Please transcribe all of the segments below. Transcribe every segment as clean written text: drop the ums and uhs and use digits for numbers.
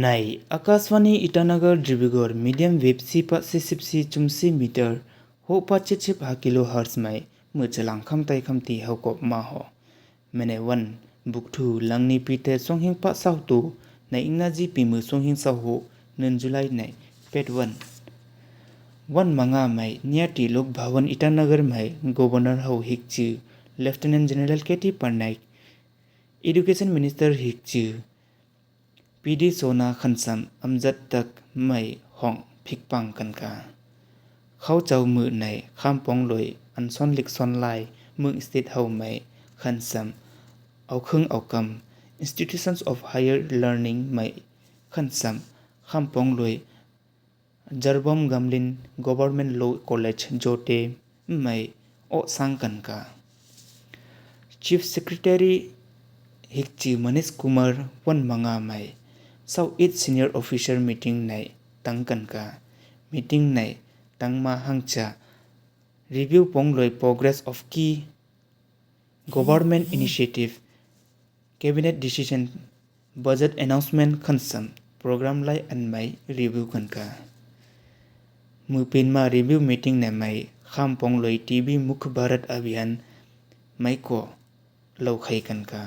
ในอากาศวานีอิตานกรดริบิกอร์มีเดียมเว็บ4.44 मीटर 6.75 kilo hertz मेंมือจะหลังคำไตคำตีเฮากบมาหอแม้ในวันบุกทูหลังนี้ปีเตส่งหิงปะเศร้าตูในอิงนาจีปีมือส่งหิงเศร้าโห1 जुलाईในเป็ดวันมังาไม่เนี่ยตีลูกภาวันอิตานกรไม่กวร์นอร์เฮาฮิกจือ lieutenant general केटी पन्नाइक एजुकेशन मिनिस्टर हिकจือपीडी सोना खनसम अमजद तकไม่ห้องพิกปังกันกาเขาเจ้ามือในข้ามปองลอยอันซ่อนลิกซ่อนลายเมืองสเตทเฮาไม่คันซัมเอาครึ่งเอากำ Institutions of Higher Learning ไม่คันซัมข้ามปองลอยจารบอมกัมลิน Government Law College โจเตไม่โอสังกันกา Chief Secretary ฮิกจือมนิสกุมารวันมังาไม่South East Senior Officer Meeting ในตั้งกันกา Meeting ในตั้งมาหังจะ Review ปองลอย Progress of Key Government Initiative Cabinet Decision Budget Announcement คันซัม Program ไลอันไม่ Review กันกามือเป็นมา Review Meeting ในไม่ข้ามปองลอย TB มุขบารัฐอภิยันไม่ก็เล่าไขกันกา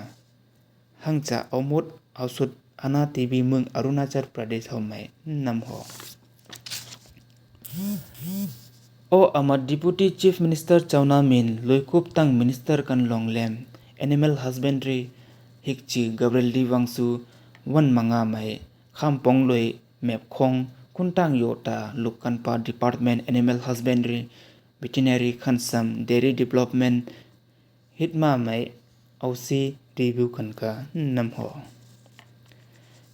หังจะเอาหมดเอาสุดอาณาทีวีเมืองอรุณาจัลประเทศเฮาไม่นำหอโออามัด Deputy Chief Minister เจ้านามินลอยคุบตั้ง Minister กันลองแลม Animal Husbandry ฮิกจือ Gabriel Di Wangsu วันมังาไม่ข้ามปองลอยแมบคงคุณตั้งโยตาลุกกันปา Department Animal Husbandry Veterinary คันซัม Dairy Development ฮิตมาไม่เอาซีรีวิวกันกานำหอ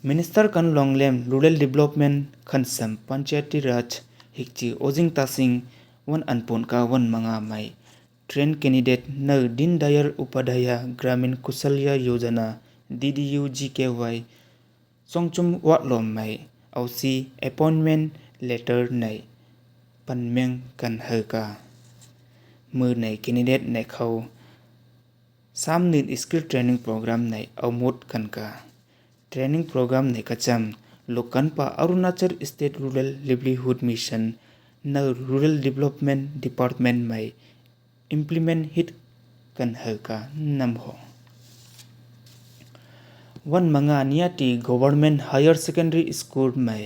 Minister kan longlem Rural Development Khansam Panchayati Raj Hikchi Ojing Tasing wan anpon ka wan manga mai train candidate na Din Dayal Upadhyaya Gramin Kusalya Yojana DDU GKY Songchum Watlom mai ausi appointment letter nai panmeng kan hakaมือใน candidate ในเขา3 nin skill training program ในเอาหมดกันกาTraining program ในกระจำลูกกันปาอรุณาจัล State Rural Livelihood Mission ใน Rural Development Department ไม่ implement hit กันเฮกานำหอวันมังาเนียตี Government Higher Secondary School ไม่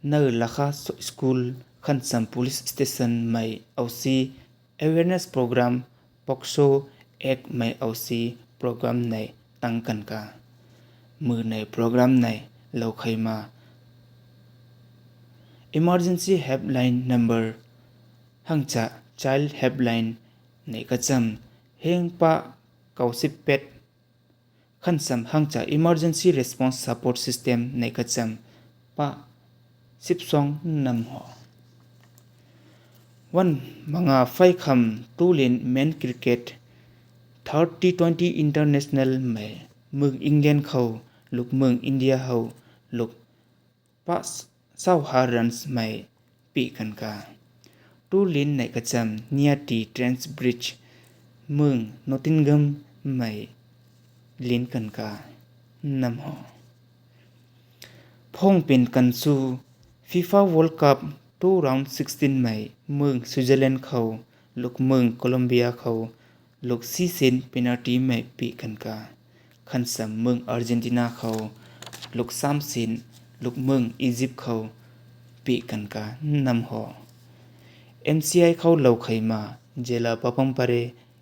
ในลักษา School คันซัม Police Station ไม่เอาซี Awareness Program POCSO Act ไม่เอาซี Program ในตั้งกันกามือในโปรแกรมในเราเคยมา Emergency Helpline Number หังจะ Child Helpline ในกระจำเฮงปะ98คันซัมหังจะ Emergency Response Support System ในกระจำปะ12นำหอวันมังาไฟคำตู้เล่นแมนคริกเก็ต30-20 International แม่เมืองอังกฤษเขาลูกเมืองอินเดียเฮาลูกปะ25 รันส์ไม่ปีกันกาตู้เล่นในกระจำเนียตี Transbridge เมืองนอตติงแฮมไม่เล่นกันกานำหอพงเป็นกันสู่ FIFA World Cup 2 Round 16ไม่เมืองสวิตเซอร์แลนด์เขาลูกเมืองโคลอมเบียเขาลูก4 เซนเพนัลตี้ไม่ปีกันกาคันซัมเมืองอาร์เจนตินาเขาลูก3 เซนลูกเมืองอียิปต์เขาปีกันกานำหอ MCI เขาเล่าไขมาเจลาปะปังปะเร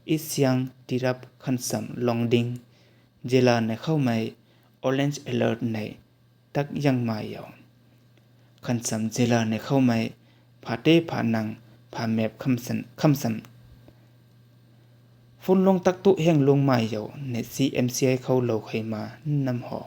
อิสยังติรับคันซัมลองดิงเจลาในเข้าไม่ Orange Alert ในตักยังมาเยาคันซัมเจลาในเข้าไม่ผาเต้ผานังผาแมบคำซัมฝนลงตักตุแห่งลงมาเยาใน CMCI เขาเล่าไขมานำหอ